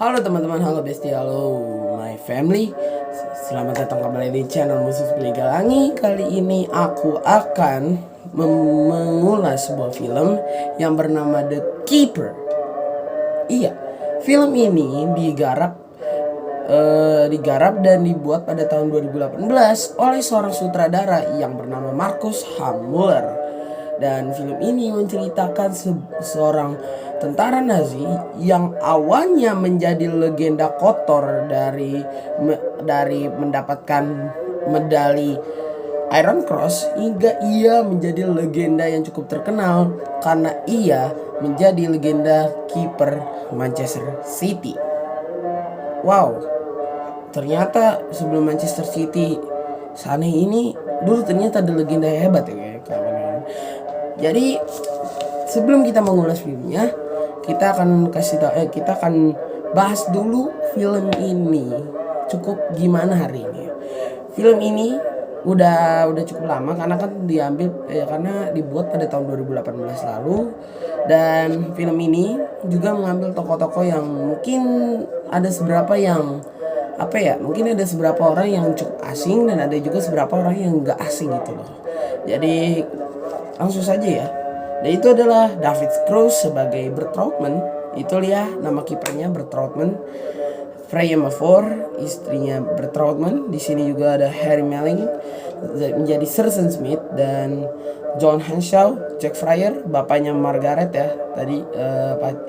Halo teman-teman, halo bestie, halo my family. Selamat datang kembali di channel Musus Beli Galangi. Kali ini aku akan mengulas sebuah film yang bernama The Keeper. Iya, film ini digarap dan dibuat pada tahun 2018 oleh seorang sutradara yang bernama Markus Hammer. Dan film ini menceritakan seorang tentara Nazi yang awalnya menjadi legenda kotor dari mendapatkan medali Iron Cross hingga ia menjadi legenda yang cukup terkenal karena ia menjadi legenda kiper Manchester City. Wow, ternyata sebelum Manchester City Sané ini dulu ternyata ada legenda hebat ya kawan-kawan. Jadi sebelum kita mengulas filmnya, kita akan bahas dulu film ini cukup gimana hari ini. Film ini udah cukup lama karena kan karena dibuat pada tahun 2018 lalu, dan film ini juga mengambil tokoh-tokoh yang mungkin ada seberapa yang mungkin ada seberapa orang yang cukup asing dan ada juga seberapa orang yang nggak asing gitu loh. Jadi langsung saja ya. Dan itu adalah David Cruz sebagai Bert Trautmann. Itu dia nama kipernya, Bert Trautmann. Freya Mavor, istrinya Bert Trautmann. Di sini juga ada Harry Melling menjadi Sergeant Smith, dan John Henshaw, Jack Fryer, bapaknya Margaret ya. Tadi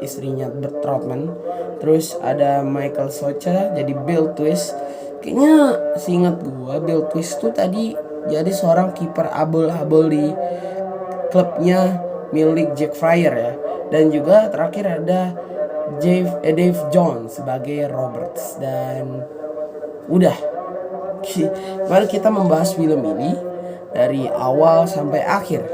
istrinya Bert Trautmann. Terus ada Michael Socha jadi Bill Twist. Kayaknya seingat gua Bill Twist tuh tadi jadi seorang kiper abal-abal di klubnya milik Jack Fryer ya. Dan juga terakhir ada Dave Jones sebagai Roberts. Dan udah, mari kita membahas film ini dari awal sampai akhir.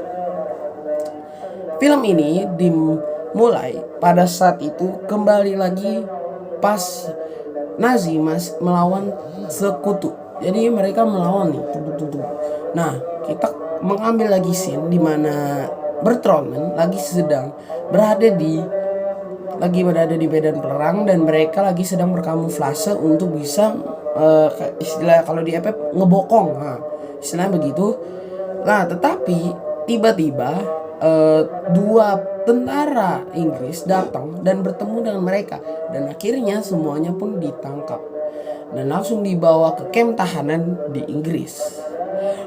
Film ini dimulai pada saat itu kembali lagi pas Nazi melawan sekutu. Jadi mereka melawan nih. Nah, kita mengambil lagi scene di mana Bert Trautmann lagi berada di medan perang, dan mereka lagi sedang berkamuflase untuk bisa istilah kalau di FF ngebokong. Nah, istilahnya begitu. Nah, tetapi tiba-tiba dua tentara Inggris datang dan bertemu dengan mereka, dan akhirnya semuanya pun ditangkap dan langsung dibawa ke kamp tahanan di Inggris.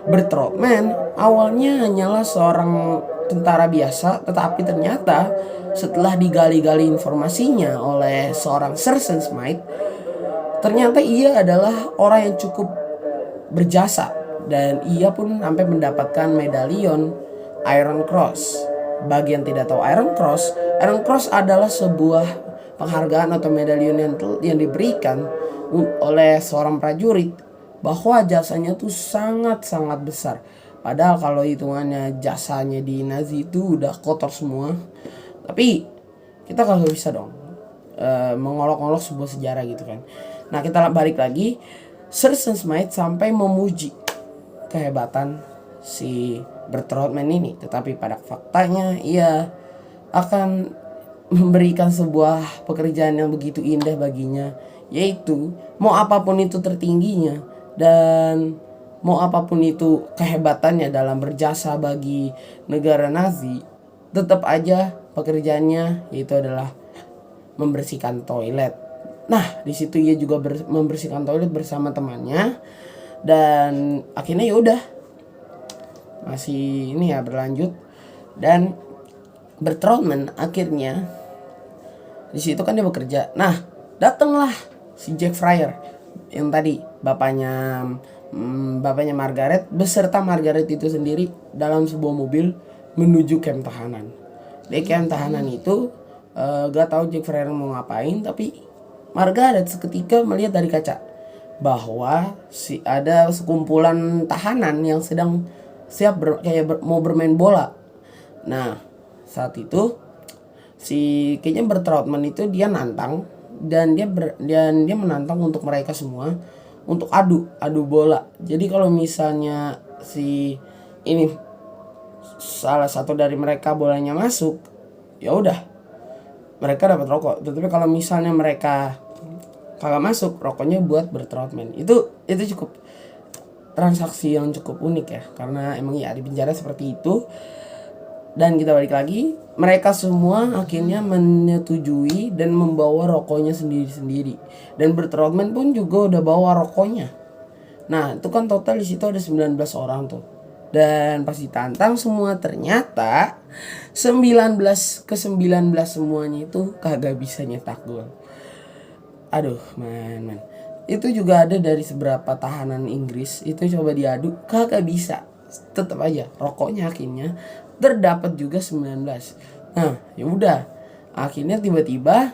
Bert Trautmann awalnya hanyalah seorang tentara biasa, tetapi ternyata setelah digali-gali informasinya oleh seorang Sergeant Smith, ternyata ia adalah orang yang cukup berjasa, dan ia pun sampai mendapatkan medalion Iron Cross. Bagi yang tidak tahu Iron Cross adalah sebuah penghargaan atau medalion yang diberikan oleh seorang prajurit bahwa jasanya tuh sangat-sangat besar. Padahal kalau hitungannya jasanya di Nazi itu udah kotor semua. Tapi kita kalau bisa dong mengolok-olok sebuah sejarah gitu kan. Nah, kita balik lagi. Sergeant Smith sampai memuji kehebatan si Bert Trautmann ini, tetapi pada faktanya ia akan memberikan sebuah pekerjaan yang begitu indah baginya, yaitu mau apapun itu tertingginya dan mau apapun itu kehebatannya dalam berjasa bagi negara Nazi, tetap aja pekerjaannya yaitu adalah membersihkan toilet. Nah, di situ ia juga membersihkan toilet bersama temannya, dan akhirnya ya udah masih ini ya berlanjut, dan Bert Trautmann akhirnya di situ kan dia bekerja. Nah, datanglah si Jack Fryer yang tadi bapaknya Margaret beserta Margaret itu sendiri dalam sebuah mobil menuju kamp tahanan. Di kamp tahanan itu gak tahu Jack Fryer mau ngapain, tapi Margaret seketika melihat dari kaca bahwa ada sekumpulan tahanan yang sedang siap mau bermain bola. Nah, saat itu kayaknya Bert Trautmann itu dia nantang, dan dia menantang untuk mereka semua untuk adu bola. Jadi kalau misalnya salah satu dari mereka bolanya masuk, ya udah mereka dapat rokok. Tetapi kalau misalnya mereka kagak masuk, rokoknya buat Bertrandman. Itu cukup transaksi yang cukup unik ya, karena emang ya di penjara seperti itu. Dan kita balik lagi, mereka semua akhirnya menyetujui dan membawa rokoknya sendiri-sendiri. Dan Bertrandman pun juga udah bawa rokoknya. Nah, itu kan total di situ ada 19 orang tuh. Dan pas ditantang semua ternyata 19 ke 19 semuanya itu kagak bisa nyetak gol. Aduh, man. Itu juga ada dari seberapa tahanan Inggris itu coba diadu kagak bisa. Tetap aja rokoknya akhirnya terdapat juga 19. Nah, ya udah. Akhirnya tiba-tiba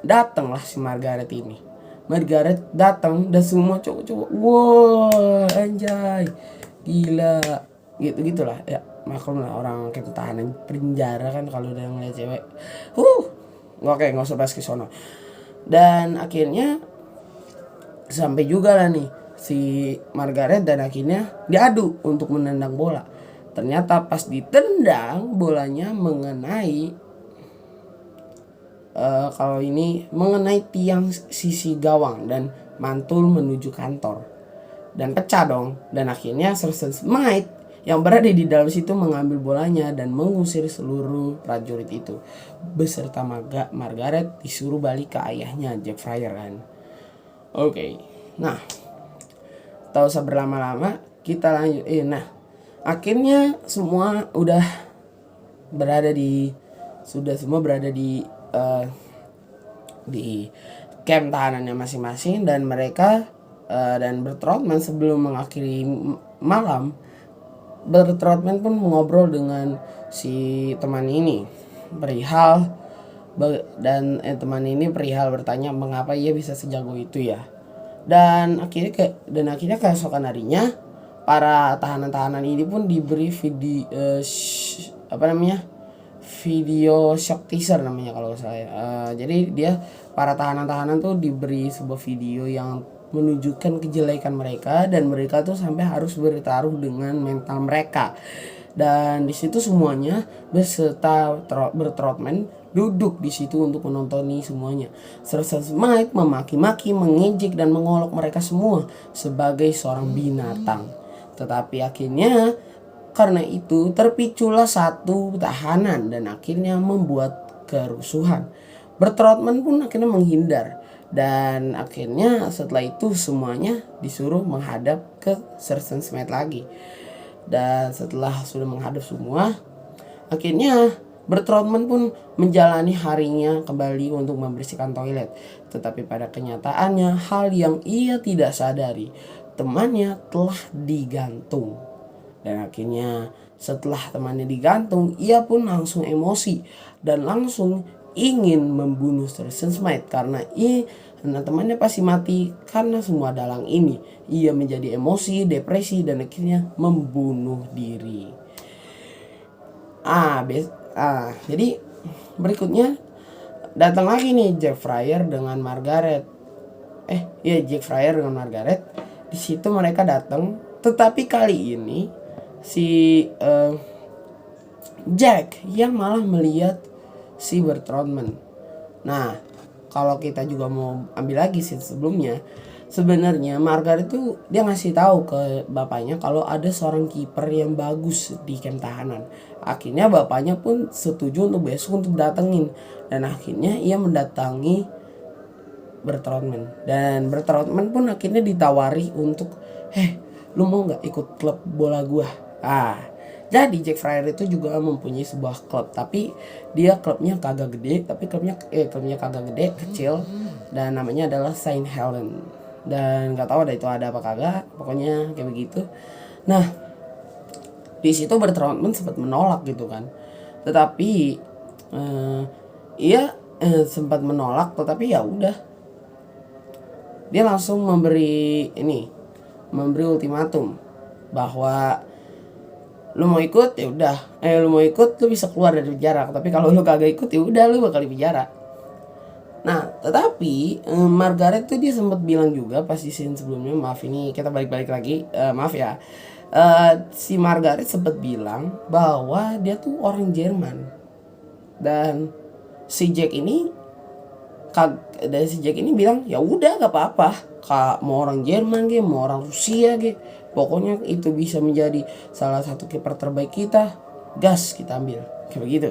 datanglah si Margaret ini. Margaret datang dan semua cowok-cowok, wow, anjay, gila, gitu gitulah ya. Maklum lah orang kayak tahanan penjara kan kalau udah ngeliat cewek, nggak usah bahas ke sono. Dan akhirnya sampai juga lah nih si Margaret dan akhirnya diadu untuk menendang bola. Ternyata pas ditendang bolanya mengenai kalau ini mengenai tiang sisi gawang dan mantul menuju kantor dan pecah dong. Dan akhirnya Sir Smite yang berada di dalam situ mengambil bolanya dan mengusir seluruh prajurit itu beserta Margaret disuruh balik ke ayahnya Jack Fryer kan. Oke. Nah, tak usah berlama-lama, kita lanjut. Nah, akhirnya semua semua berada di camp tahanannya masing-masing. Dan mereka dan Bertrandman sebelum mengakhiri malam, Bertrandman pun mengobrol dengan si teman ini perihal bertanya mengapa ia bisa sejago itu ya. Dan akhirnya keesokan harinya para tahanan-tahanan ini pun diberi video shock teaser namanya kalau saya. Jadi para tahanan-tahanan tuh diberi sebuah video yang menunjukkan kejelekan mereka dan mereka tuh sampai harus bertaruh dengan mental mereka. Dan di situ semuanya beserta Bertrandman duduk di situ untuk menonton semuanya. Sir Smite memaki-maki, mengejek dan mengolok mereka semua sebagai seorang binatang. Tetapi akhirnya karena itu terpiculah satu tahanan dan akhirnya membuat kerusuhan. Bertrandman pun akhirnya menghindar dan akhirnya setelah itu semuanya disuruh menghadap ke Sir Smite lagi. Dan setelah sudah menghadap semua, akhirnya Bertrandman pun menjalani harinya kembali untuk membersihkan toilet. Tetapi pada kenyataannya hal yang ia tidak sadari, temannya telah digantung. Dan akhirnya setelah temannya digantung, ia pun langsung emosi dan langsung ingin membunuh Sir Smite karena temannya pasti mati karena semua dalang ini. Ia menjadi emosi, depresi dan akhirnya membunuh diri. Jadi berikutnya datang lagi nih Jack Fryer dengan Margaret. Jack Fryer dengan Margaret. Di situ mereka datang, tetapi kali ini si Jack yang malah melihat si Bertrandman. Nah, kalau kita juga mau ambil lagi sih sebelumnya, sebenarnya Margaret itu dia ngasih tahu ke bapaknya kalau ada seorang kiper yang bagus di camp tahanan. Akhirnya bapaknya pun setuju untuk besok untuk datengin dan akhirnya ia mendatangi Bertrandman. Dan Bertrandman pun akhirnya ditawari untuk, lu mau nggak ikut klub bola gua? Jadi Jack Fryer itu juga mempunyai sebuah klub, tapi dia klubnya kagak gede, kecil, dan namanya adalah Saint Helen. Dan nggak tahu itu ada apa kagak, pokoknya kayak begitu. Nah, di situ Bertrandman sempat menolak gitu kan, tetapi sempat menolak, tetapi ya udah, dia langsung memberi ultimatum bahwa lu mau ikut ya udah, lu mau ikut lu bisa keluar dari penjara, tapi kalau lu kagak ikut ya udah lu bakal di penjara. Nah, tetapi Margaret tuh dia sempat bilang juga pas di scene sebelumnya, maaf ini kita balik lagi, maaf ya. Si Margaret sempat bilang bahwa dia tuh orang Jerman dan si Jack ini dari si Jack ini bilang ya udah gak apa-apa, kak mau orang Jerman ge, mau orang Rusia ge, pokoknya itu bisa menjadi salah satu kiper terbaik kita, gas kita ambil kayak begitu.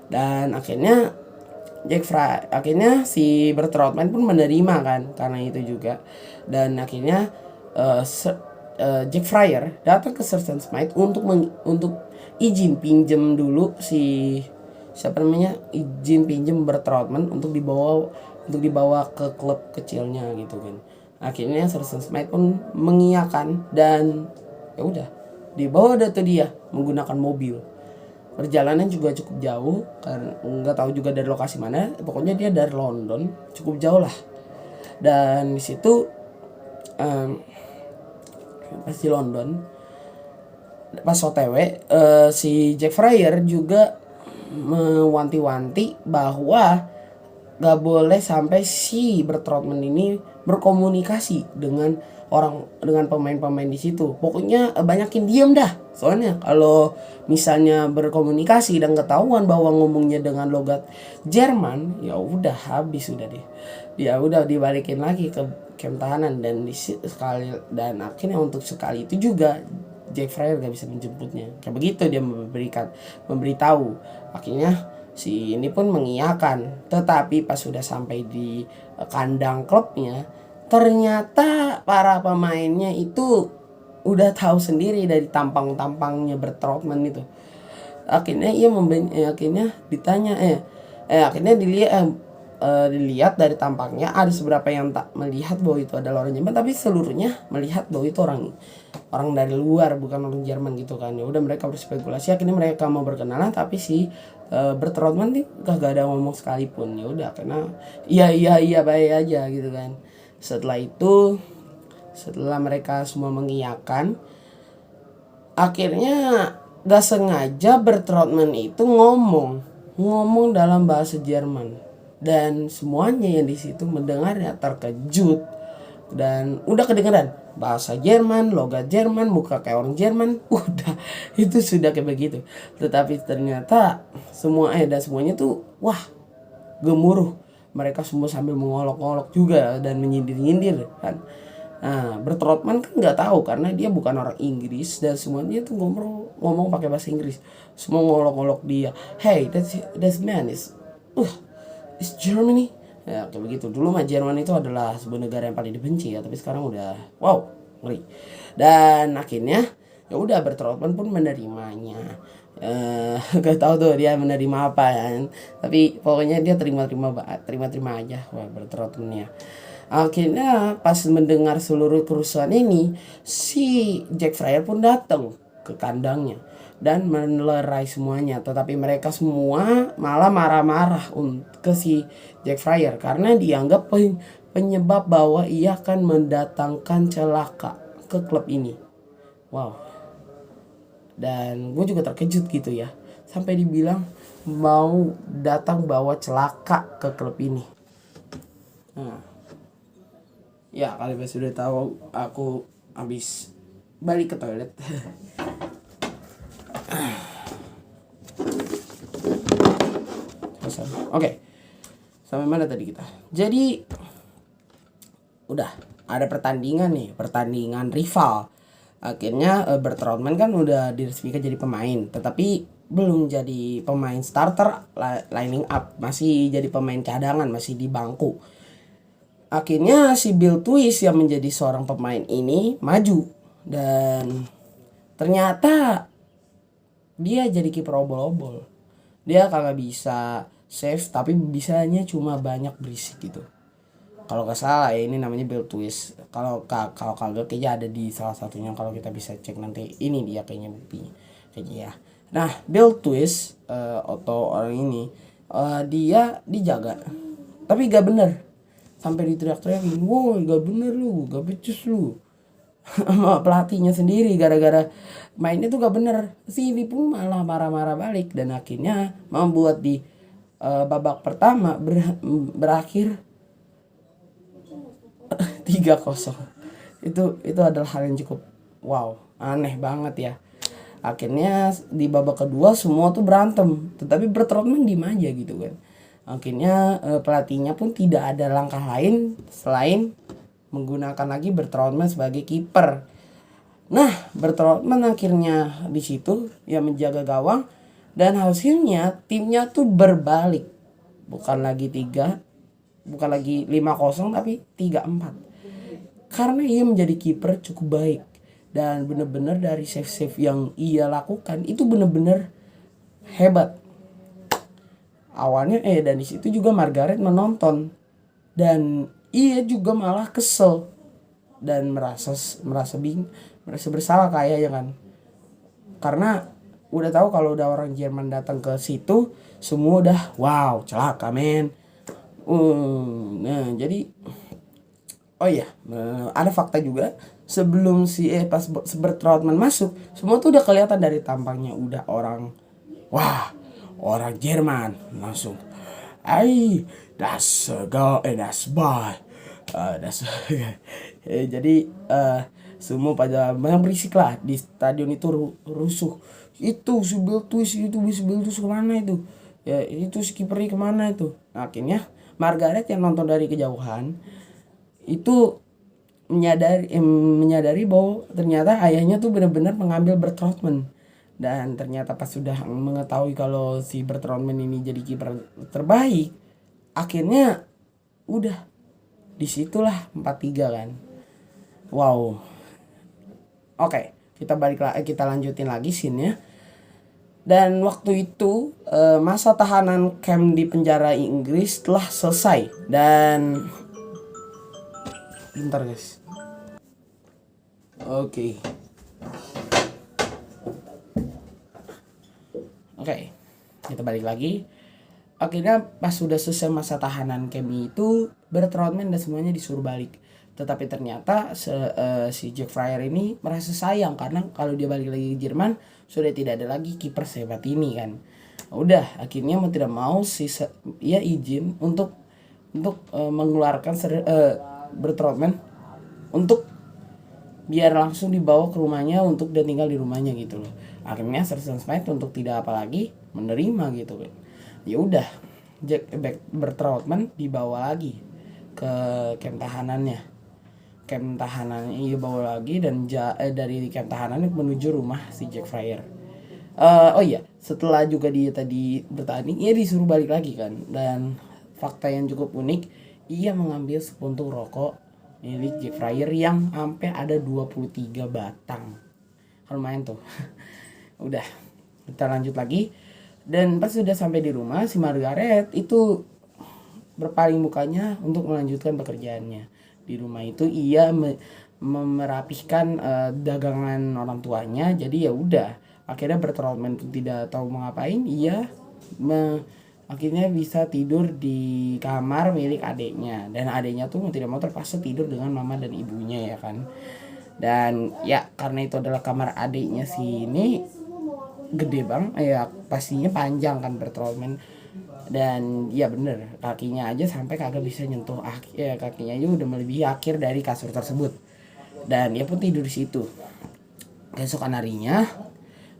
Dan akhirnya si Bert Trautmann pun menerima kan karena itu juga. Dan akhirnya Jack Fryer datang ke Sergeant Smith untuk izin pinjem dulu izin pinjem Bert Trautmann untuk dibawa ke klub kecilnya gitu kan. Akhirnya Sergeant Smith pun mengiyakan dan ya udah dibawa tuh dia menggunakan mobil. Perjalanan juga cukup jauh karena nggak tahu juga dari lokasi mana, pokoknya dia dari London, cukup jauh lah. Dan di situ pas di London, pas OTW, si Jack Fryer juga mewanti-wanti bahwa gak boleh sampai si Bert Trautmann ini berkomunikasi dengan pemain-pemain di situ. Pokoknya banyakin diem dah. Soalnya kalau misalnya berkomunikasi dan ketahuan bahwa ngomongnya dengan logat Jerman, ya udah habis udah deh. Ya udah dibalikin lagi ke camp tahanan dan akhirnya untuk sekali itu juga Jack Fryer gak bisa menjemputnya. Kayak begitu dia memberitahu. Akhirnya si ini pun mengiyakan. Tetapi pas sudah sampai di kandang klubnya, ternyata para pemainnya itu udah tahu sendiri dari tampangnya Bert Trautmann itu. Akhirnya akhirnya dilihat dari tampangnya ada seberapa yang tak melihat bahwa itu adalah orang Jerman, tapi seluruhnya melihat bahwa itu orang dari luar, bukan orang Jerman gitu kan. Ya udah mereka berspekulasi, akhirnya mereka mau berkenalan, tapi si Bert Trautmann nih gak ada ngomong sekalipun. Ya udah karena iya baik aja gitu kan. Setelah mereka semua mengiyakan, akhirnya gak sengaja Bert Trautmann itu ngomong dalam bahasa Jerman, dan semuanya yang di situ mendengarnya terkejut dan udah kedengeran bahasa Jerman, logat Jerman, muka kayak orang Jerman, udah itu sudah kayak begitu. Tetapi ternyata semuanya tuh wah gemuruh. Mereka semua sambil mengolok-olok juga dan menyindir-nyindir kan. Nah, Bert Trautmann kan nggak tahu karena dia bukan orang Inggris dan semuanya tuh ngomong pakai bahasa Inggris. Semua ngolok-ngolok dia. Hey, that man is Germany. Ya kayak begitu. Dulu mah Jerman itu adalah sebuah negara yang paling dibenci ya, tapi sekarang udah wow, ngeri. Dan akhirnya ya udah Bert Trautmann pun menerimanya. Gak tahu tuh dia menerima apa kan, tapi pokoknya dia terima aja Bert Trautmann ya. Akhirnya pas mendengar seluruh kerusuhan ini, si Jack Fryer pun datang ke kandangnya dan melerai semuanya. Tetapi mereka semua malah marah-marah ke si Jack Fryer karena dianggap penyebab bahwa ia akan mendatangkan celaka ke klub ini. Wow. Dan gue juga terkejut gitu ya, sampai dibilang mau datang bawa celaka ke klub ini. Nah, ya kalian sudah tahu aku habis balik ke toilet. Oke. Sampai mana tadi kita? Jadi udah ada pertandingan rival. Akhirnya Bert Trautmann kan udah diresmikan jadi pemain, tetapi belum jadi pemain starter lining up, masih jadi pemain cadangan, masih di bangku. Akhirnya si Bill Twist yang menjadi seorang pemain ini maju dan ternyata dia jadi kiper obol-obol. Dia kagak bisa save, tapi bisanya cuma banyak berisik gitu. Kalau nggak salah ya ini namanya Bill Twist. Kalau kagak kayaknya ada di salah satunya, kalau kita bisa cek nanti ini dia kayaknya buktinya kayaknya ya. Nah Bill Twist atau orang ini dia dijaga tapi gak bener, sampai diteriak-teriakin, wow gak bener lu, gak becus lu sama pelatihnya sendiri gara-gara mainnya tuh gak bener. Sini pun malah marah-marah balik dan akhirnya membuat di babak pertama berakhir 3-0. Itu adalah hal yang cukup wow, aneh banget ya. Akhirnya di babak kedua semua tuh berantem, tetapi Bert Trautmann diem aja gitu kan. Akhirnya pelatihnya pun tidak ada langkah lain selain menggunakan lagi Bertrandman sebagai kiper. Nah, Bertrandman akhirnya di situ ya menjaga gawang dan hasilnya timnya tuh berbalik. Bukan lagi 5-0 tapi 3-4. Karena ia menjadi kiper cukup baik dan benar-benar dari save-save yang ia lakukan itu benar-benar hebat. Awalnya dan di situ juga Margaret menonton dan ia juga malah kesel dan merasa bersalah kayaknya kan, karena udah tahu kalau udah orang Jerman datang ke situ semua udah wow celaka men. Nah jadi ada fakta juga sebelum pas Bertrandman masuk semua tuh udah kelihatan dari tampangnya udah orang Jerman langsung das go das boy jadi semua pada berisik lah di stadion itu rusuh. Itu Biltuis kemana itu? Ya itu skippernya kemana itu? Nah, akhirnya Margaret yang nonton dari kejauhan itu menyadari bahwa ternyata ayahnya tuh benar-benar mengambil Bertrandman. Dan ternyata pas sudah mengetahui kalau si Bertrandman ini jadi kiper terbaik, akhirnya udah disitulah 4-3 kan. Wow. Oke, kita lanjutin lagi scene-nya. Dan waktu itu masa tahanan camp di penjara Inggris telah selesai dan bentar guys. Oke, kita balik lagi. Akhirnya pas sudah selesai masa tahanan camp itu, Bertrandman dan semuanya disuruh balik. Tetapi ternyata si Jack Fryer ini merasa sayang karena kalau dia balik lagi ke Jerman sudah tidak ada lagi kiper sehebat ini kan. Udah akhirnya mau tidak mau ia izin untuk mengeluarkan Bertrandman untuk biar langsung dibawa ke rumahnya untuk dia tinggal di rumahnya gitu loh. Akhirnya Sir Stan Smith untuk tidak apa lagi menerima gitu kan. Ya udah Bertrandman dibawa lagi ke camp tahanannya. Camp tahanan ia bawa lagi dan dari camp tahanan menuju rumah si Jack Fryer. Setelah juga dia tadi bertanding, ia disuruh balik lagi kan. Dan fakta yang cukup unik, ia mengambil sepuntung rokok milik Jack Fryer yang sampai ada 23 batang. Lumayan tuh. Udah, kita lanjut lagi. Dan pas sudah sampai di rumah, si Margaret itu berpaling mukanya untuk melanjutkan pekerjaannya. Di rumah itu ia merapihkan dagangan orang tuanya. Jadi ya udah, akhirnya Bertrandman pun tidak tahu mau ngapain. Ia akhirnya bisa tidur di kamar milik adiknya. Dan adiknya tuh tidak mau terpaksa tidur dengan mama dan ibunya ya kan. Dan ya karena itu adalah kamar adiknya si ini gede bang, ya pastinya panjang kan Bertrandman. Dan ya bener kakinya aja sampai kagak bisa nyentuh kakinya aja udah melebihi akhir dari kasur tersebut. Dan ia pun tidur di situ. Keesokan harinya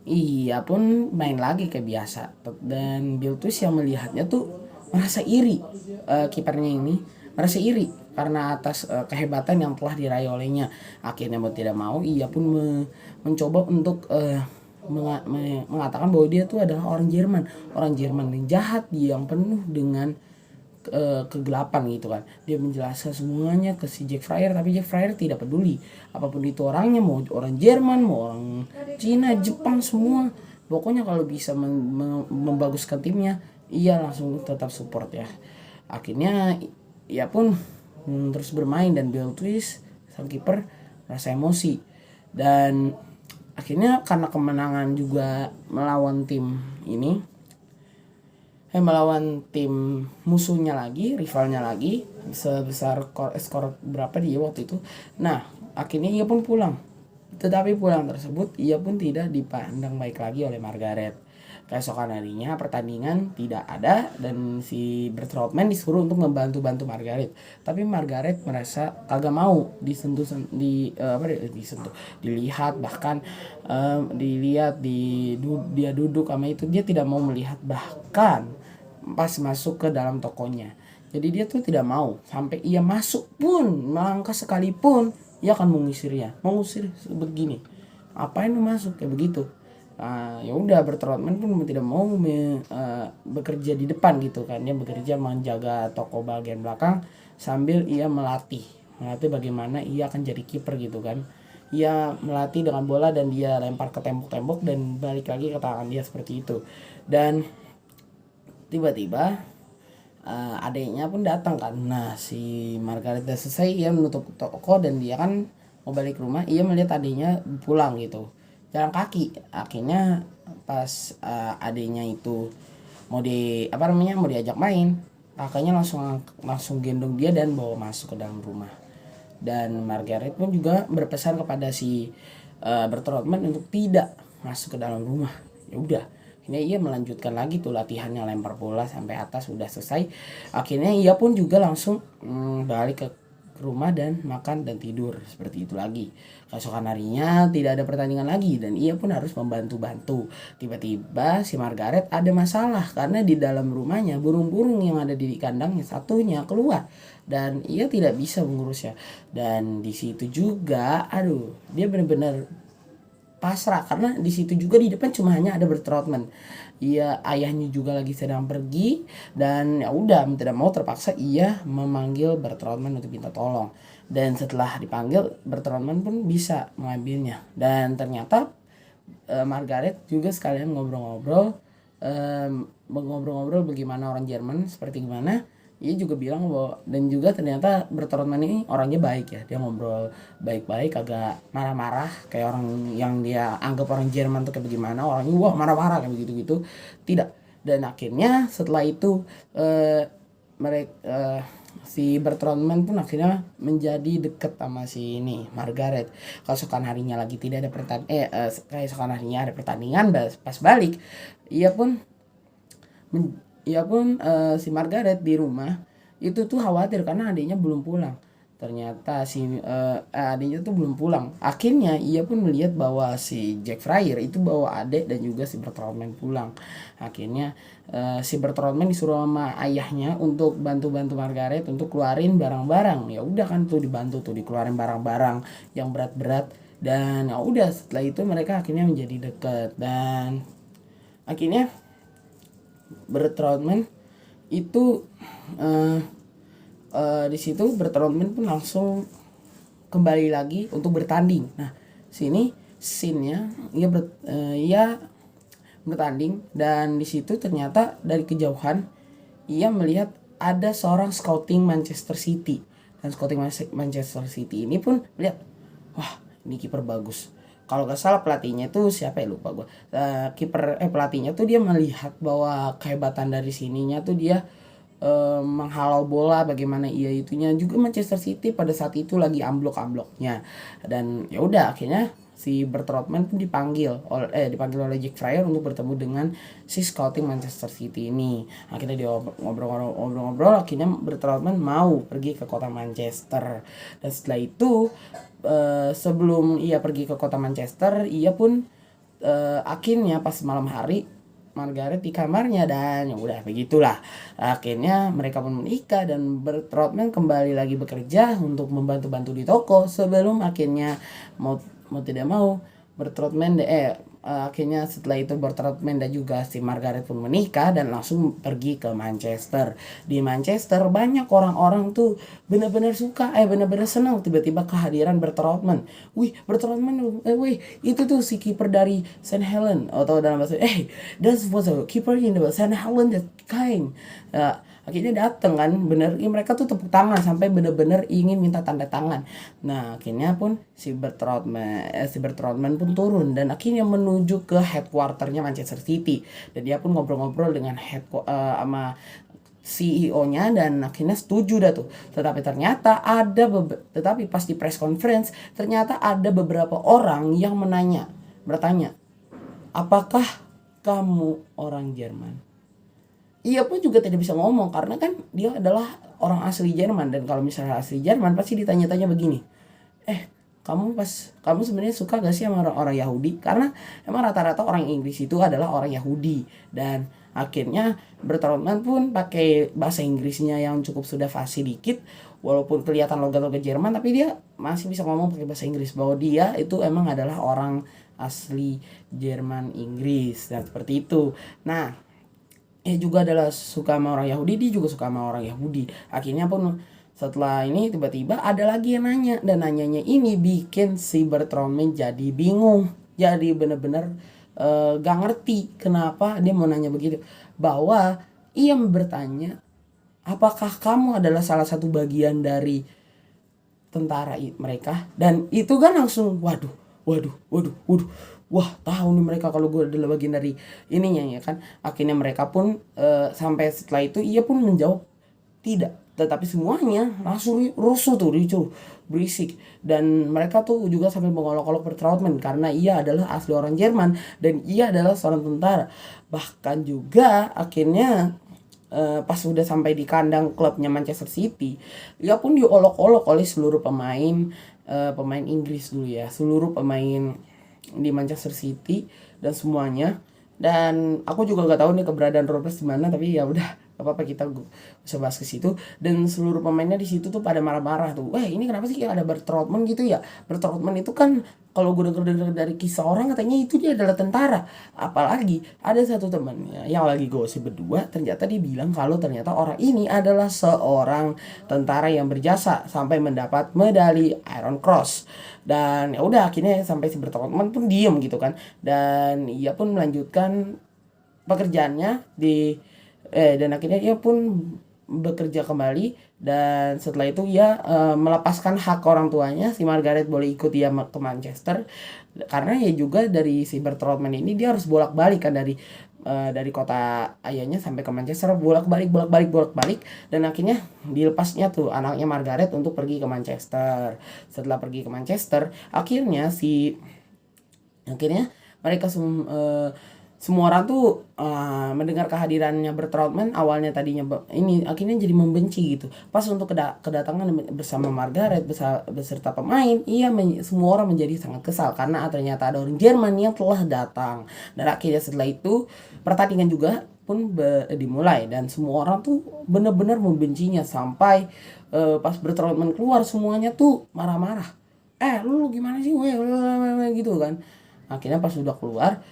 ia pun main lagi kayak biasa. Dan Biltuis yang melihatnya tuh merasa iri. Kipernya ini merasa iri karena atas kehebatan yang telah diraih olehnya. Akhirnya mau tidak mau ia pun mencoba untuk mengatakan bahwa dia tuh adalah orang Jerman yang jahat, yang penuh dengan kegelapan gitu kan. Dia menjelaskan semuanya ke si Jack Fryer, tapi Jack Fryer tidak peduli apapun itu orangnya, mau orang Jerman, mau orang Cina, Jepang, semua pokoknya kalau bisa membaguskan timnya ia langsung tetap support ya. Akhirnya ia pun terus bermain dan Biltuis sang kiper rasa emosi. Dan akhirnya karena kemenangan juga melawan tim musuhnya lagi, rivalnya lagi sebesar skor berapa dia waktu itu. Nah akhirnya ia pun pulang. Tetapi pulang tersebut ia pun tidak dipandang baik lagi oleh Margaret. Keesokan harinya pertandingan tidak ada dan si Bertrandman disuruh untuk membantu Margaret. Tapi Margaret merasa kagak mau dilihat, bahkan dia duduk sama itu dia tidak mau melihat, bahkan pas masuk ke dalam tokonya. Jadi dia tuh tidak mau, sampai ia masuk pun, melangkah sekalipun, ia akan mengusir begini. Apain lu masuk kayak begitu? Ya udah, Bertrandman pun tidak mau bekerja di depan gitu kan. Dia bekerja menjaga toko bagian belakang sambil ia melatih bagaimana ia akan jadi kiper gitu kan. Ia melatih dengan bola dan dia lempar ke tembok-tembok dan balik lagi ke tangan dia seperti itu. Dan tiba-tiba adiknya pun datang kan. Nah, si Margaret udah selesai, ia menutup toko dan dia kan mau balik rumah. Ia melihat adiknya pulang gitu, jalan kaki. Akhirnya pas adiknya itu mau mau diajak main, kakaknya langsung gendong dia dan bawa masuk ke dalam rumah. Dan Margaret pun juga berpesan kepada si Bertrandman untuk tidak masuk ke dalam rumah. Ya udah, akhirnya ia melanjutkan lagi tuh latihannya, lempar bola sampai atas, sudah selesai. Akhirnya ia pun juga langsung balik ke rumah dan makan dan tidur seperti itu lagi. Keesokan harinya tidak ada pertandingan lagi dan ia pun harus membantu-bantu. Tiba-tiba si Margaret ada masalah karena di dalam rumahnya burung-burung yang ada di kandangnya satunya keluar dan ia tidak bisa mengurusnya. Dan di situ juga dia benar-benar pasrah karena di situ juga di depan cuma hanya ada Bertrandman. Ia ayahnya juga lagi sedang pergi dan ya udah, tidak mau terpaksa ia memanggil Bertrandman untuk minta tolong. Dan setelah dipanggil, Bertrandman pun bisa mengambilnya. Dan ternyata Margaret juga sekalian ngobrol-ngobrol bagaimana orang Jerman seperti gimana. Ia juga bilang bahwa, dan juga ternyata Bertrandman ini orangnya baik ya. Dia ngobrol baik-baik, agak marah-marah kayak orang yang dia anggap orang Jerman tuh kayak bagaimana, orangnya wah marah-marah kayak begitu-gitu. Tidak. Dan akhirnya setelah itu si Bertrandman pun akhirnya menjadi dekat sama si ini Margaret. Keesokan harinya lagi tidak ada keesokan harinya ada pertandingan, pas balik ia pun si Margaret di rumah itu tuh khawatir karena adiknya belum pulang. Ternyata si adiknya tuh belum pulang. Akhirnya ia pun melihat bahwa si Jack Fryer itu bawa adik dan juga si Bertrandman pulang. Akhirnya si Bertrandman disuruh sama ayahnya untuk bantu-bantu Margaret untuk keluarin barang-barang. Ya udah kan tuh dibantu tuh dikeluarin barang-barang yang berat-berat. Dan ya udah, setelah itu mereka akhirnya menjadi dekat dan akhirnya Bertrandman itu di situ Bertrandman pun langsung kembali lagi untuk bertanding. Nah, sini scene-nya ia bertanding dan di situ ternyata dari kejauhan ia melihat ada seorang scouting Manchester City. Dan scouting Manchester City ini pun melihat, wah, ini kiper bagus. Kalau gak salah pelatihnya itu siapa ya, lupa gue. Pelatihnya tuh dia melihat bahwa kehebatan dari sininya tuh dia menghalau bola, bagaimana ia itunya juga Manchester City pada saat itu lagi amblok-ambloknya. Dan ya udah, akhirnya si Bertrandman pun dipanggil oleh Jack Fryer untuk bertemu dengan si scouting Manchester City ini. Akhirnya dia ngobrol-ngobrol, akhirnya Bertrandman mau pergi ke kota Manchester. Dan setelah itu sebelum ia pergi ke kota Manchester, ia pun akhirnya pas malam hari Margaret di kamarnya dan ya udah begitulah. Akhirnya mereka pun menikah dan Bertrandman kembali lagi bekerja untuk membantu-bantu di toko sebelum akhirnya mau tidak mau Bertrandman akhirnya setelah itu Bertrandman dan juga si Margaret pun menikah dan langsung pergi ke Manchester. Di Manchester banyak orang-orang tuh benar-benar suka benar-benar senang tiba-tiba kehadiran Bertrandman. Bertrandman itu tuh si kiper dari St. Helens, atau dalam bahasa that was a keeper in the St. Helens that kind. Akhirnya datang kan, bener mereka tuh tepuk tangan sampai bener-bener ingin minta tanda tangan. Nah, akhirnya pun si Bertrandman pun turun dan akhirnya menuju ke headquarternya Manchester City dan dia pun ngobrol-ngobrol dengan sama CEO-nya dan akhirnya setuju dah tuh. Tetapi pas di press conference ternyata ada beberapa orang yang bertanya, apakah kamu orang Jerman? Ia pun juga tidak bisa ngomong karena kan dia adalah orang asli Jerman, dan kalau misalnya asli Jerman pasti ditanya-tanya begini, kamu sebenarnya suka gak sih sama orang Yahudi? Karena emang rata-rata orang Inggris itu adalah orang Yahudi dan Akhirnya Bertrautmann pun pakai bahasa Inggrisnya yang cukup sudah fasih dikit, walaupun kelihatan logat-logat Jerman, tapi dia masih bisa ngomong pakai bahasa Inggris bahwa dia itu emang adalah orang asli Jerman Inggris dan seperti itu. Nah, juga adalah suka sama orang Yahudi, dia juga suka sama orang Yahudi. Akhirnya pun setelah ini tiba-tiba ada lagi yang nanya, dan nanyanya ini bikin si Bertrautmann jadi bingung, jadi bener-bener gak ngerti kenapa dia mau nanya begitu. Bahwa ia bertanya, apakah kamu adalah salah satu bagian dari tentara mereka? Dan itu kan langsung waduh, wah tahu nih mereka kalau gue adalah bagian dari ininya ya kan. Akhirnya mereka pun sampai setelah itu ia pun menjawab tidak, tetapi semuanya langsung rusuh tuh, ricuh, berisik, dan mereka tuh juga sambil mengolok-olok Bertrautmann karena ia adalah asli orang Jerman dan ia adalah seorang tentara. Bahkan juga akhirnya pas sudah sampai di kandang klubnya Manchester City, ia pun diolok-olok oleh seluruh pemain pemain Inggris dulu ya, seluruh pemain di Manchester City dan semuanya. Dan aku juga nggak tahu nih keberadaan Roberts di mana, tapi ya udah apa-apa, kita bisa bahas ke situ. Dan seluruh pemainnya di situ tuh pada marah-marah tuh. Ini kenapa sih ada Bertrautmann gitu ya? Bertrautmann itu kan kalau gue denger dari kisah orang katanya itu dia adalah tentara. Apalagi ada satu temannya yang lagi gosip berdua, ternyata dia bilang kalau ternyata orang ini adalah seorang tentara yang berjasa sampai mendapat medali Iron Cross. Dan ya udah akhirnya sampai si Bertrautmann pun diem gitu kan. Dan ia pun melanjutkan pekerjaannya dan akhirnya ia pun bekerja kembali. Dan setelah itu ia melepaskan hak orang tuanya, si Margaret boleh ikut dia ke Manchester, karena ya juga dari si Bertrautmann ini dia harus bolak-balik kan dari kota ayahnya sampai ke Manchester, bolak-balik, dan akhirnya dilepasnya tuh anaknya Margaret untuk pergi ke Manchester. Setelah pergi ke Manchester, akhirnya mereka semua orang tuh mendengar kehadirannya Bertrautmann. Awalnya tadinya ini akhirnya jadi membenci gitu. Pas untuk kedatangan bersama Margaret beserta pemain, semua orang menjadi sangat kesal karena ternyata ada orang Jerman yang telah datang. Dan akhirnya setelah itu pertandingan juga pun dimulai, dan semua orang tuh benar-benar membencinya sampai pas Bertrautmann keluar semuanya tuh marah-marah. Lu gimana sih gitu kan. Akhirnya pas sudah keluar,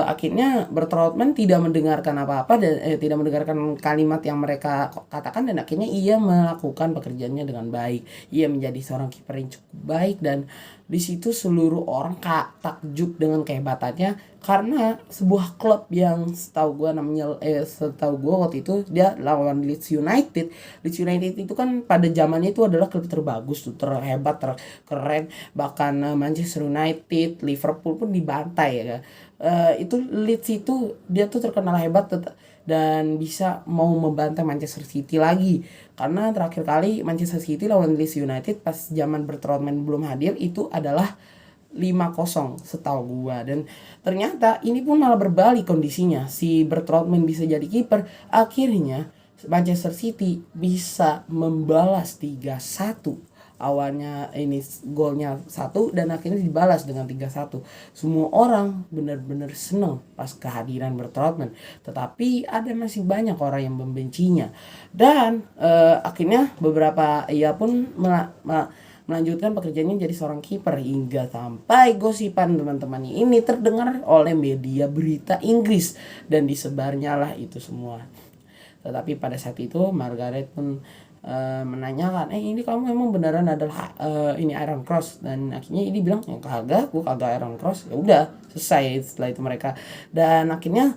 akhirnya Bertrautmann tidak mendengarkan apa-apa dan tidak mendengarkan kalimat yang mereka katakan, dan akhirnya ia melakukan pekerjaannya dengan baik. Ia menjadi seorang kiper yang cukup baik, dan di situ seluruh orang takjub dengan kehebatannya, karena sebuah klub yang setahu gue waktu itu dia lawan Leeds United. Leeds United itu kan pada zamannya itu adalah klub terbagus tuh, terhebat, terkeren. Bahkan Manchester United, Liverpool pun dibantai ya. Itu Leeds itu dia tuh terkenal hebat dan bisa mau membantai Manchester City lagi, karena terakhir kali Manchester City lawan Leeds United pas zaman Bertrautmann belum hadir itu adalah 5-0 setahu gua. Dan ternyata ini pun malah berbalik kondisinya, si Bertrautmann bisa jadi kiper. Akhirnya Manchester City bisa membalas 3-1. Awalnya ini golnya 1 dan akhirnya dibalas dengan 3-1. Semua orang benar-benar senang pas kehadiran Bertrautmann, tetapi ada masih banyak orang yang membencinya. Dan akhirnya ia pun melanjutkan pekerjaannya jadi seorang kiper, hingga sampai gosipan teman-teman ini terdengar oleh media berita Inggris dan disebarnya lah itu semua. Tetapi pada saat itu Margaret pun menanyakan, ini kamu emang beneran adalah ini Iron Cross? Dan akhirnya ini bilang, ya kagak, gue kagak Iron Cross. Ya udah, selesai setelah itu mereka. Dan akhirnya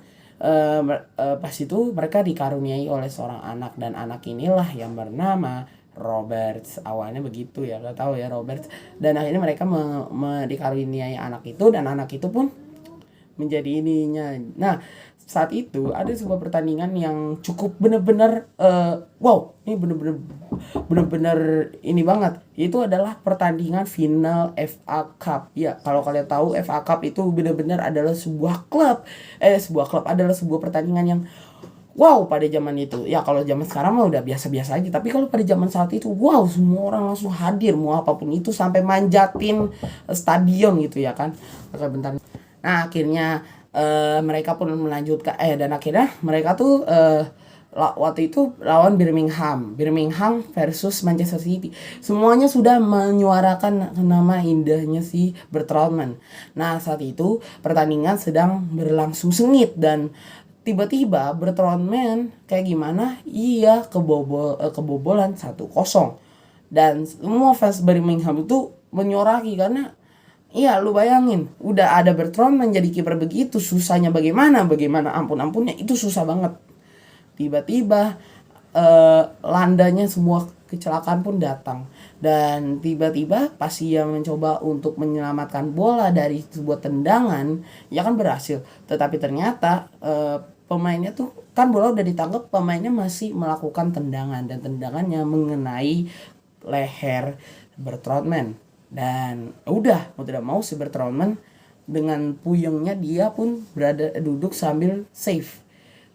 pas itu mereka dikaruniai oleh seorang anak, dan anak inilah yang bernama Roberts. Awalnya begitu ya, gak tahu ya Roberts. Dan akhirnya mereka dikaruniai anak itu, dan anak itu pun menjadi ininya. Nah, saat itu ada sebuah pertandingan yang cukup benar-benar wow, ini benar-benar ini banget. Itu adalah pertandingan final FA Cup. Ya, kalau kalian tahu FA Cup itu benar-benar adalah sebuah klub adalah sebuah pertandingan yang wow pada zaman itu. Ya kalau zaman sekarang mah udah biasa-biasa aja, tapi kalau pada zaman saat itu wow, semua orang langsung hadir, mau apapun itu, sampai manjatin stadion gitu ya kan. Oke, bentar. Nah, akhirnya Mereka pun melanjutkan dan akhirnya mereka tuh waktu itu lawan Birmingham versus Manchester City. Semuanya sudah menyuarakan nama indahnya si Bertrandman. Nah, saat itu pertandingan sedang berlangsung sengit dan tiba-tiba Bertrandman kayak gimana? Iya, kebobolan 1-0. Dan semua fans Birmingham itu menyoraki karena iya, lu bayangin, udah ada Bertrand menjadi kiper begitu, susahnya bagaimana, ampun-ampunnya, itu susah banget. Tiba-tiba landanya semua kecelakaan pun datang. Dan tiba-tiba pas ia mencoba untuk menyelamatkan bola dari sebuah tendangan, ya kan berhasil. Tetapi ternyata pemainnya tuh kan bola udah ditangkap, pemainnya masih melakukan tendangan dan tendangannya mengenai leher Bertrandman. Dan udah mau tidak mau si Bertrandman dengan puyengnya dia pun duduk sambil save.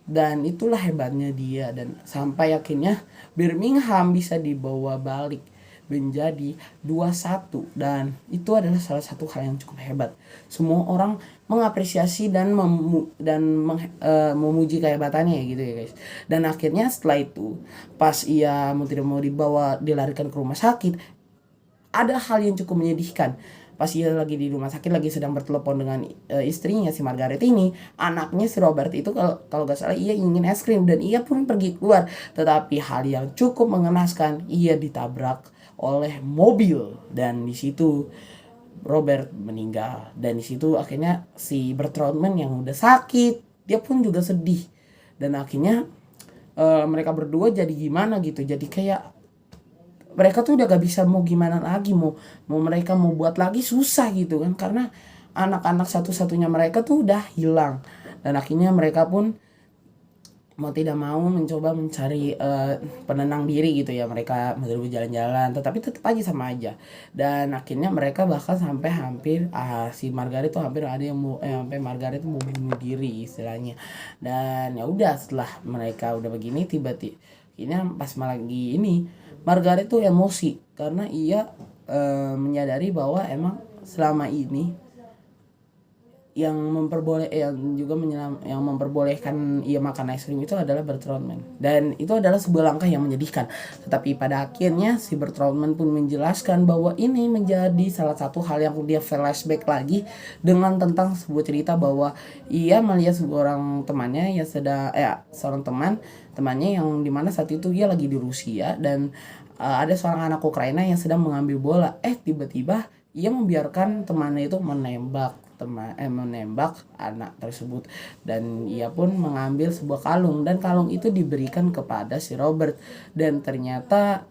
Dan itulah hebatnya dia, dan sampai akhirnya Birmingham bisa dibawa balik menjadi 2-1, dan itu adalah salah satu hal yang cukup hebat. Semua orang mengapresiasi dan memuji kehebatannya gitu ya guys. Dan akhirnya setelah itu pas ia mau tidak mau dilarikan ke rumah sakit, ada hal yang cukup menyedihkan. Pas ia lagi di rumah sakit, lagi sedang bertelepon dengan istrinya si Margaret ini, anaknya si Robert itu kalau gak salah ia ingin es krim dan ia pun pergi keluar. Tetapi hal yang cukup mengenaskan, ia ditabrak oleh mobil dan di situ Robert meninggal. Dan di situ akhirnya si Bertrandman yang udah sakit, dia pun juga sedih. Dan akhirnya mereka berdua jadi gimana gitu, jadi kayak mereka tuh udah gak bisa mau gimana lagi, mau mereka mau buat lagi susah gitu kan, karena anak-anak satu-satunya mereka tuh udah hilang. Dan akhirnya mereka pun mau tidak mau mencoba mencari penenang diri gitu ya, mereka mencoba jalan-jalan tetapi tetap aja sama aja. Dan akhirnya mereka bahkan sampai hampir si Margaret tuh hampir ada yang mau sampai Margaret mau bunuh diri istilahnya. Dan ya udah, setelah mereka udah begini, tiba-tiba ini pas lagi ini Margaret tuh emosi karena ia menyadari bahwa emang selama ini yang memperbolehkan ia makan es krim itu adalah Bertrandman, dan itu adalah sebuah langkah yang menyedihkan. Tetapi pada akhirnya si Bertrandman pun menjelaskan bahwa ini menjadi salah satu hal yang dia flashback lagi dengan tentang sebuah cerita bahwa ia melihat seorang temannya yang seorang temannya yang dimana saat itu dia lagi di Rusia, dan ada seorang anak Ukraina yang sedang mengambil bola. Tiba-tiba ia membiarkan temannya itu menembak anak tersebut, dan ia pun mengambil sebuah kalung, dan kalung itu diberikan kepada si Robert, dan ternyata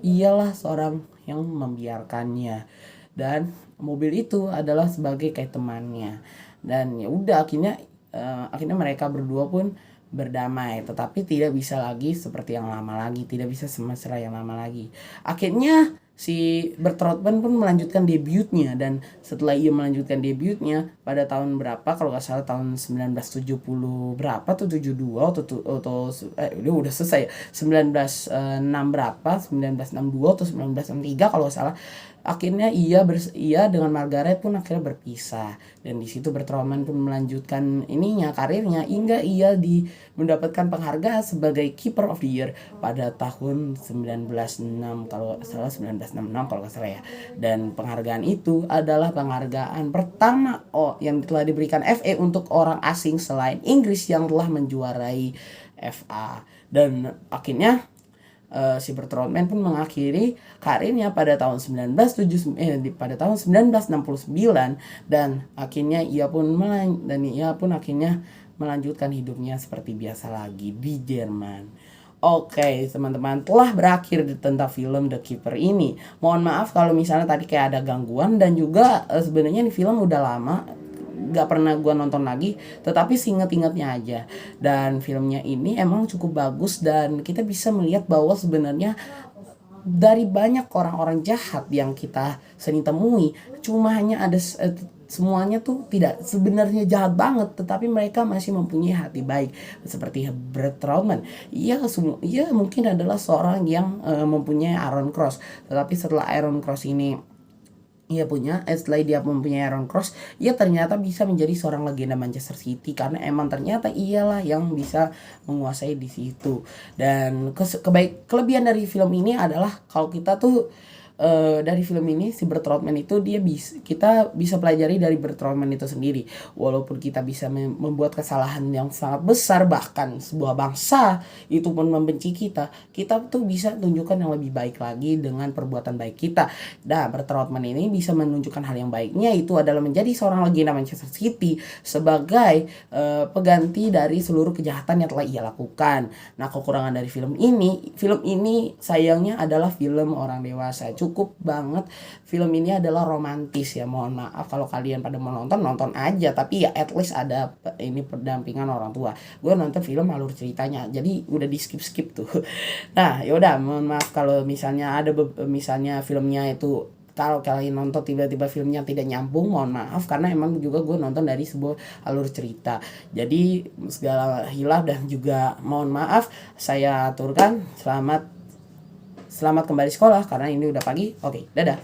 ialah seorang yang membiarkannya, dan mobil itu adalah sebagai kayak temannya. Dan ya udah, akhirnya mereka berdua pun berdamai, tetapi tidak bisa lagi seperti yang lama lagi, tidak bisa semesra yang lama lagi. Akhirnya si Bertrandman pun melanjutkan debutnya, dan setelah ia melanjutkan debutnya pada tahun berapa kalau nggak salah tahun 1970 berapa tuh, 72 atau udah selesai 1906 berapa, 1962 atau 1963 kalau nggak salah. Akhirnya ia dengan Margaret pun akhirnya berpisah, dan di situ Bertrandman pun melanjutkan karirnya hingga ia mendapatkan penghargaan sebagai Keeper of the Year pada tahun 1966 kalau salah 1966 kalau nggak salah ya. Dan penghargaan itu adalah penghargaan pertama yang telah diberikan FA untuk orang asing selain Inggris yang telah menjuarai FA. Dan akhirnya si Bertrandman pun mengakhiri karirnya pada tahun 1969, dan akhirnya ia pun akhirnya melanjutkan hidupnya seperti biasa lagi di Jerman. Oke, teman-teman, telah berakhir tentang film The Keeper ini. Mohon maaf kalau misalnya tadi kayak ada gangguan, dan juga sebenarnya ini film udah lama gak pernah gue nonton lagi, tetapi seinget-ingetnya aja. Dan filmnya ini emang cukup bagus, dan kita bisa melihat bahwa sebenarnya dari banyak orang-orang jahat yang kita sering temui, cuma hanya ada semuanya tuh tidak sebenarnya jahat banget, tetapi mereka masih mempunyai hati baik seperti Bertrandman. Ia mungkin adalah seorang yang mempunyai Iron Cross, tetapi setelah Iron Cross ini ia punya. Setelah dia mempunyai Aaron Cross, ia ternyata bisa menjadi seorang legenda Manchester City karena emang ternyata ialah yang bisa menguasai di situ. Dan kelebihan dari film ini adalah kalau kita tuh dari film ini si Bert Trautmann itu kita bisa pelajari dari Bert Trautmann itu sendiri. Walaupun kita bisa membuat kesalahan yang sangat besar, bahkan sebuah bangsa itu pun membenci kita tuh bisa tunjukkan yang lebih baik lagi dengan perbuatan baik kita. Nah, Bert Trautmann ini bisa menunjukkan hal yang baiknya, itu adalah menjadi seorang legenda Manchester City sebagai pengganti dari seluruh kejahatan yang telah ia lakukan. Nah, kekurangan dari film ini sayangnya adalah film orang dewasa. Cukup banget film ini adalah romantis ya, mohon maaf kalau kalian pada mau nonton aja, tapi ya at least ada ini pendampingan orang tua. Gue nonton film alur ceritanya, jadi udah di skip tuh. Nah yaudah, mohon maaf kalau misalnya ada misalnya filmnya itu, kalau kalian nonton tiba-tiba filmnya tidak nyambung, mohon maaf karena emang juga gue nonton dari sebuah alur cerita. Jadi segala hilaf dan juga mohon maaf saya aturkan. Selamat kembali sekolah karena ini udah pagi. Oke, dadah.